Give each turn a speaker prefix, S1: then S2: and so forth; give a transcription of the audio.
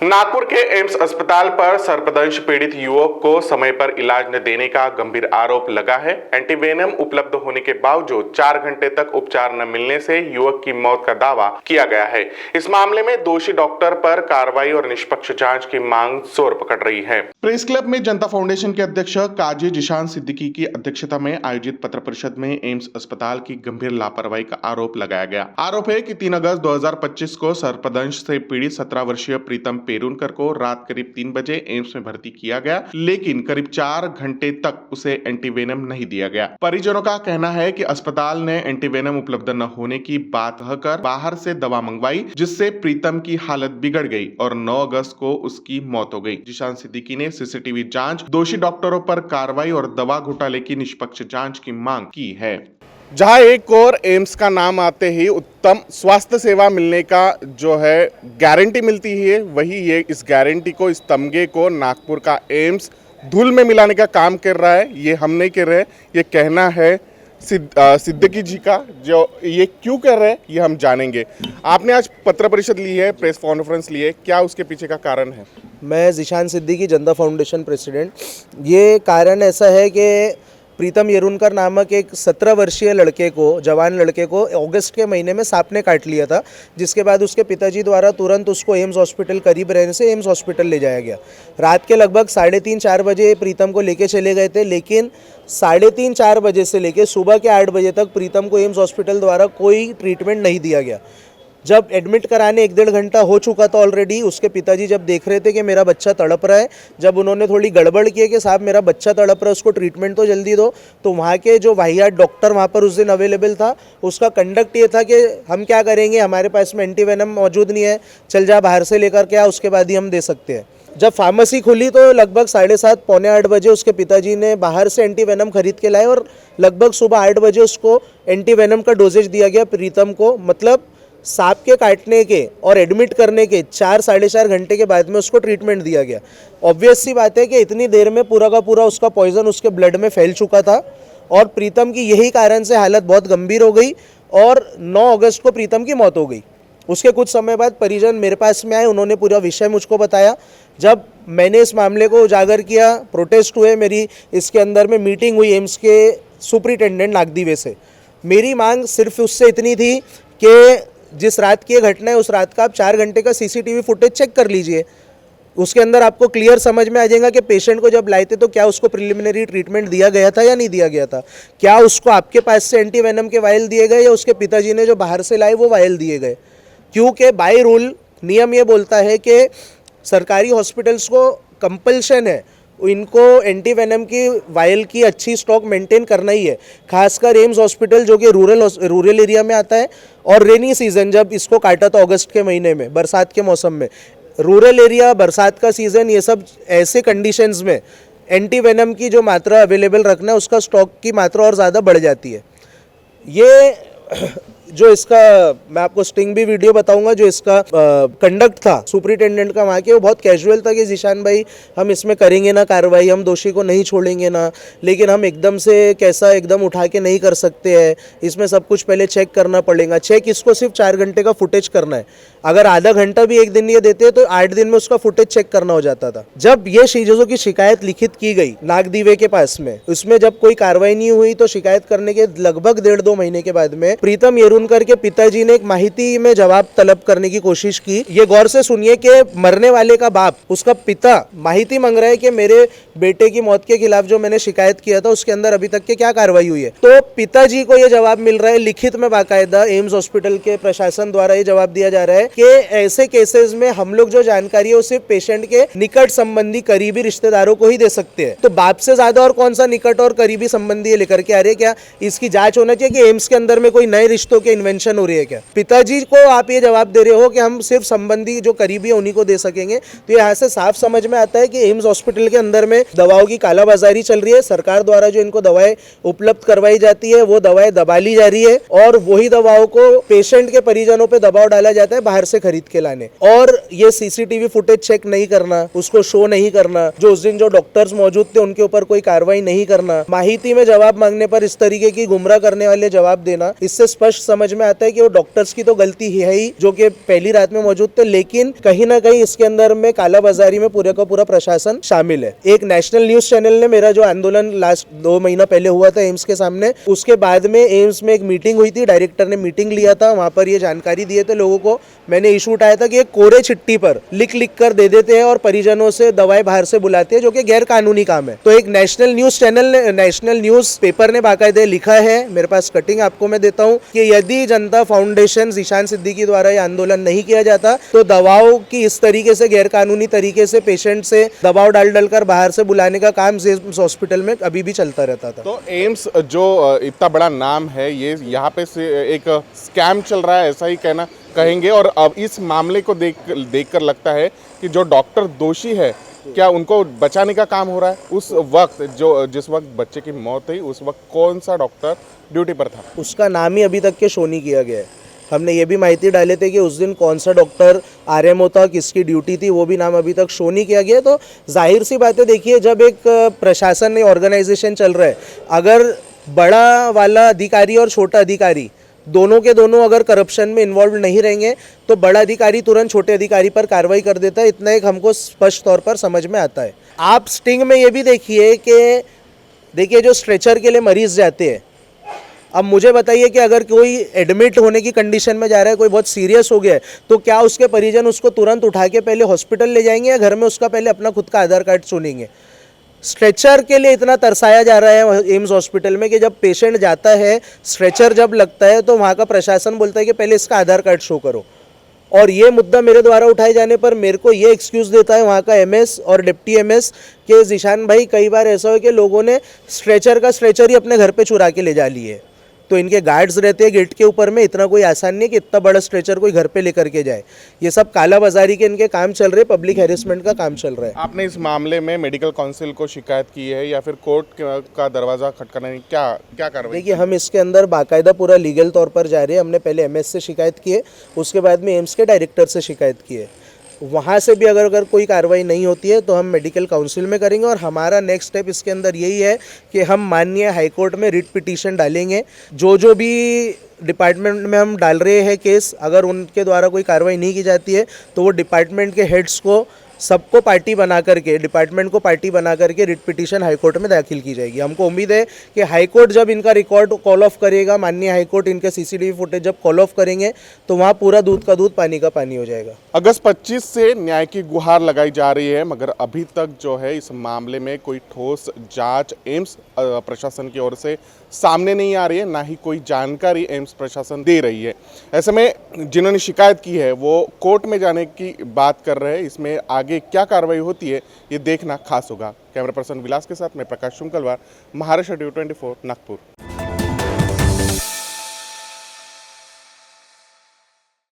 S1: नागपुर के एम्स अस्पताल पर सर्पदंश पीड़ित युवक को समय पर इलाज न देने का गंभीर आरोप लगा है। एंटीवेनम उपलब्ध होने के बावजूद 4 घंटे तक उपचार न मिलने से युवक की मौत का दावा किया गया है। इस मामले में दोषी डॉक्टर पर कार्रवाई और निष्पक्ष जांच की मांग जोर पकड़ रही है। प्रेस क्लब में जनता फाउंडेशन के अध्यक्ष काजी जिशान सिद्दीकी की अध्यक्षता में आयोजित पत्र परिषद में एम्स अस्पताल की गंभीर लापरवाही का आरोप लगाया गया। आरोप है कि 3 अगस्त 2025 को सर्पदंश से पीड़ित 17 वर्षीय प्रीतम पेरुनकर को रात करीब 3 बजे एम्स में भर्ती किया गया, लेकिन करीब 4 घंटे तक उसे एंटीवेनम नहीं दिया गया। परिजनों का कहना है कि अस्पताल ने एंटीवेनम उपलब्ध न होने की बात कहकर बाहर से दवा मंगवाई, जिससे प्रीतम की हालत बिगड़ गई और 9 अगस्त को उसकी मौत हो गई। जिशान सिद्दीकी ने सीसीटीवी जांच, दोषी डॉक्टरों पर कार्रवाई और दवा घोटाले की निष्पक्ष जांच की मांग की है। जहां एक और एम्स का नाम आते ही उत्तम स्वास्थ्य सेवा मिलने का जो है गारंटी मिलती है, वही ये इस गारंटी को, इस तमगे को नागपुर का एम्स धूल में मिलाने का काम कर रहा है। ये हम नहीं कर रहे, ये कहना है सिद्दीकी जी का। जो ये क्यों कर रहे हैं ये हम जानेंगे। आपने आज पत्र परिषद ली है, प्रेस कॉन्फ्रेंस ली है, क्या उसके पीछे का कारण है?
S2: मैं जिशान सिद्दीकी, जनता फाउंडेशन प्रेसिडेंट। ये कारण ऐसा है कि प्रीतम येरुनकर नामक एक 17 वर्षीय लड़के को, जवान लड़के को अगस्त के महीने में सांप ने काट लिया था, जिसके बाद उसके पिताजी द्वारा तुरंत उसको एम्स हॉस्पिटल करीब रहने से एम्स हॉस्पिटल ले जाया गया। रात के लगभग 3:30-4 बजे प्रीतम को लेके चले गए थे, लेकिन 3:30-4 बजे से लेकर सुबह के 8 बजे तक प्रीतम को एम्स हॉस्पिटल द्वारा कोई ट्रीटमेंट नहीं दिया गया। जब एडमिट कराने 1-1.5 घंटा हो चुका था ऑलरेडी, उसके पिताजी जब देख रहे थे कि मेरा बच्चा तड़प रहा है, जब उन्होंने थोड़ी गड़बड़ की कि साहब मेरा बच्चा तड़प रहा है, उसको ट्रीटमेंट तो जल्दी दो, तो वहाँ के जो वाहियात डॉक्टर वहाँ पर उस दिन अवेलेबल था, उसका कंडक्ट ये था कि हम क्या करेंगे, हमारे पास में एंटीवेनम मौजूद नहीं है, चल जा बाहर से लेकर के आ, उसके बाद ही हम दे सकते हैं। जब फार्मेसी खुली तो लगभग 7:30 पौने 8 बजे उसके पिताजी ने बाहर से एंटीवेनम खरीद के लाए और लगभग सुबह 8 बजे उसको एंटीवेनम का डोजेज दिया गया प्रीतम को। मतलब सांप के काटने के और एडमिट करने के 4-4.5 घंटे के बाद में उसको ट्रीटमेंट दिया गया। ऑब्वियस सी बात है कि इतनी देर में पूरा का पूरा उसका पॉइजन उसके ब्लड में फैल चुका था और प्रीतम की यही कारण से हालत बहुत गंभीर हो गई और 9 अगस्त को प्रीतम की मौत हो गई। उसके कुछ समय बाद परिजन मेरे पास में आए, उन्होंने पूरा विषय मुझको बताया। जब मैंने इस मामले को उजागर किया, प्रोटेस्ट हुए, मेरी इसके अंदर में मीटिंग हुई एम्स के सुपरिटेंडेंट नागदीवे से। मेरी मांग सिर्फ उससे इतनी थी कि जिस रात की घटना है उस रात का आप 4 घंटे का सीसीटीवी फुटेज चेक कर लीजिए। उसके अंदर आपको क्लियर समझ में आ जाएगा कि पेशेंट को जब लाए थे तो क्या उसको प्रिलिमिनरी ट्रीटमेंट दिया गया था या नहीं दिया गया था, क्या उसको आपके पास से एंटीवेनम के वायल दिए गए या उसके पिताजी ने जो बाहर से लाए वो वायल दिए गए। क्योंकि बाय रूल नियम ये बोलता है कि सरकारी हॉस्पिटल्स को कंपल्शन है इनको एंटीवेनम की वायल की अच्छी स्टॉक मेंटेन करना ही है। खासकर एम्स हॉस्पिटल जो कि रूरल एरिया में आता है और रेनी सीजन जब इसको काटा था अगस्त के महीने में, बरसात के मौसम में, रूरल एरिया, बरसात का सीज़न, ये सब ऐसे कंडीशंस में एंटीवेनम की जो मात्रा अवेलेबल रखना है उसका स्टॉक की मात्रा और ज़्यादा बढ़ जाती है। ये जो इसका मैं आपको स्टिंग भी वीडियो बताऊंगा, जो इसका कंडक्ट था सुपरिटेंडेंट का वहाँ के, वो बहुत कैजुअल था कि जिशान भाई हम इसमें करेंगे ना कार्रवाई, हम दोषी को नहीं छोड़ेंगे ना, लेकिन हम एकदम से कैसा एकदम उठा के नहीं कर सकते हैं, इसमें सब कुछ पहले चेक करना पड़ेगा। चेक इसको सिर्फ 4 घंटे का फुटेज करना है, अगर आधा घंटा भी एक दिन ये देते हैं तो 8 दिन में उसका फुटेज चेक करना हो जाता था। जब ये चीज़ों की शिकायत लिखित की गई नागदीवे के पास में, उसमें जब कोई कार्रवाई नहीं हुई तो शिकायत करने के लगभग 1.5-2 महीने के बाद में प्रीतम येरुनकर के पिताजी ने एक माहिती में जवाब तलब करने की कोशिश की। ये गौर से सुनिए कि मरने वाले का बाप, उसका पिता माहिती मांग रहा है कि मेरे बेटे की मौत के खिलाफ जो मैंने शिकायत किया था उसके अंदर अभी तक के क्या कार्रवाई हुई है। तो पिताजी को यह जवाब मिल रहा है लिखित में, बाकायदा एम्स हॉस्पिटल के प्रशासन द्वारा ये जवाब दिया जा रहा है कि ऐसे केसेस में हम लोग जो जानकारी है वो सिर्फ पेशेंट के निकट संबंधी करीबी रिश्तेदारों को ही दे सकते हैं। तो बाप से ज्यादा और कौन सा निकट और करीबी संबंधी लेकर के आ रहे, क्या इसकी जांच होना चाहिए कि एम्स के अंदर में कोई नए रिश्तों के इन्वेंशन हो रही है क्या? पिताजी को आप ये जवाब दे रहे हो कि हम सिर्फ संबंधी जो करीबी है उन्हीं को दे सकेंगे। तो यहाँ से साफ समझ में आता है कि एम्स हॉस्पिटल के अंदर में दवाओं की कालाबाजारी चल रही है। सरकार द्वारा जो इनको दवाएं उपलब्ध करवाई जाती है वो दवाएं दबा ली जा रही है और वही दवाओं को पेशेंट के परिजनों पे दबाव डाला जाता है बाहर से खरीद के लाने। और ये सीसीटीवी फुटेज चेक नहीं करना, उसको शो नहीं करना, जो उस दिन जो डॉक्टर्स मौजूद थे उनके ऊपर कोई कार्रवाई नहीं करना, माहिती में जवाब मांगने पर इस तरीके की गुमराह करने वाले जवाब देना, इससे स्पष्ट समझ समझ में आता है कि वो डॉक्टर्स की तो गलती ही है ही, जो कि पहली रात में मौजूद थे, लेकिन कहीं ना कहीं इसके अंदर में कालाबाजारी में पूरे का पूरा प्रशासन शामिल है। एक नेशनल न्यूज चैनल ने मेरा जो आंदोलन लास्ट 2 महीना पहले हुआ था एम्स के सामने, उसके बाद में एम्स में एक मीटिंग हुई थी, डायरेक्टर ने मीटिंग लिया था, वहां पर ये जानकारी दिए थे लोगों को। मैंने इशू उठाया था कि एक कोरे चिट्ठी पर लिख लिख कर दे देते हैं और परिजनों से दवाएं बाहर से बुलाते हैं, जो कि गैर कानूनी काम है। तो एक नेशनल न्यूज चैनल ने, नेशनल न्यूज पेपर ने बाकायदे लिखा है, मेरे पास कटिंग आपको मैं देता हूं, कि यदि जनता फाउंडेशन ईशान सिद्दीकी द्वारा ये आंदोलन नहीं किया जाता तो दवाओं की इस तरीके से गैर कानूनी तरीके से पेशेंट से दबाव डाल कर बाहर से बुलाने का काम हॉस्पिटल में अभी भी चलता रहता था।
S1: तो एम्स जो इतना बड़ा नाम है, ये यहाँ पे से एक स्कैम चल रहा है, ऐसा ही कहना कहेंगे। और अब इस मामले को देखकर लगता है कि जो डॉक्टर दोषी है, क्या उनको बचाने का काम हो रहा है? उस वक्त जिस वक्त बच्चे की मौत हुई, उस वक्त कौन सा डॉक्टर ड्यूटी पर था?
S2: उसका नाम ही अभी तक के शो नहीं किया गया है। हमने ये भी माहिती डाले थे कि उस दिन कौन सा डॉक्टर आरएमओ था, किसकी ड्यूटी थी, वो भी नाम अभी तक शो नहीं किया गया। तो जाहिर सी बात है, देखिए, जब एक प्रशासन में ऑर्गेनाइजेशन चल रहा है, अगर बड़ा वाला अधिकारी और छोटा अधिकारी दोनों के दोनों अगर करप्शन में इन्वॉल्व नहीं रहेंगे तो बड़ा अधिकारी तुरंत छोटे अधिकारी पर कार्रवाई कर देता है। इतना एक हमको स्पष्ट तौर पर समझ में आता है। आप स्टिंग में ये भी देखिए कि देखिए, जो स्ट्रेचर के लिए मरीज जाते हैं, अब मुझे बताइए कि अगर कोई एडमिट होने की कंडीशन में जा रहा है, कोई बहुत सीरियस हो गया है, तो क्या उसके परिजन उसको तुरंत उठा के पहले हॉस्पिटल ले जाएंगे या घर में उसका पहले अपना खुद का आधार कार्ड चुनेंगे? स्ट्रेचर के लिए इतना तरसाया जा रहा है एम्स हॉस्पिटल में कि जब पेशेंट जाता है, स्ट्रेचर जब लगता है, तो वहाँ का प्रशासन बोलता है कि पहले इसका आधार कार्ड शो करो। और ये मुद्दा मेरे द्वारा उठाए जाने पर मेरे को ये एक्सक्यूज़ देता है वहाँ का एमएस और डिप्टी एमएस कि ज़ीशान भाई, कई बार ऐसा हो कि लोगों ने स्ट्रेचर ही अपने घर पे चुरा के ले जा लिए। तो इनके गार्ड्स रहते हैं गेट के ऊपर में, इतना कोई आसान नहीं है कि इतना बड़ा स्ट्रेचर कोई घर पे लेकर के जाए। ये सब काला बाजारी के इनके काम चल रहे, पब्लिक हैरेसमेंट का काम चल रहा है।
S1: आपने इस मामले में मेडिकल काउंसिल को शिकायत की है या फिर कोर्ट का दरवाजा खटखटाने की क्या कार्रवाई?
S2: देखिए, हम इसके अंदर बाकायदा पूरा लीगल तौर पर जा रहे हैं। हमने पहले एमएस से शिकायत की है, उसके बाद में एम्स के डायरेक्टर से शिकायत की है। वहाँ से भी अगर कोई कार्रवाई नहीं होती है तो हम मेडिकल काउंसिल में करेंगे। और हमारा नेक्स्ट स्टेप इसके अंदर यही है कि हम माननीय हाईकोर्ट में रिट पिटीशन डालेंगे। जो भी डिपार्टमेंट में हम डाल रहे हैं केस, अगर उनके द्वारा कोई कार्रवाई नहीं की जाती है तो वो डिपार्टमेंट के हेड्स को सबको पार्टी बना करके, डिपार्टमेंट को पार्टी बना करके रिट पिटीशन हाईकोर्ट में दाखिल की जाएगी। हमको उम्मीद है कि हाईकोर्ट जब इनका रिकॉर्ड कॉल ऑफ करेगा, माननीय हाईकोर्ट इनके सीसीटीवी फुटेज जब कॉल ऑफ करेंगे, तो वहाँ पूरा दूध का दूध, पानी का पानी हो जाएगा।
S1: अगस्त 25 से न्याय की गुहार लगाई जा रही है, मगर अभी तक जो है इस मामले में कोई ठोस जांच एम्स प्रशासन की ओर से सामने नहीं आ रही है, ना ही कोई जानकारी एम्स प्रशासन दे रही है। ऐसे में जिन्होंने शिकायत की है वो कोर्ट में जाने की बात कर रहे हैं। इसमें आगे क्या कार्रवाई होती है, ये देखना खास होगा। कैमरा पर्सन विलास के साथ मैं प्रकाश शुंकलवार, महाराष्ट्र टीवी 24 नागपुर।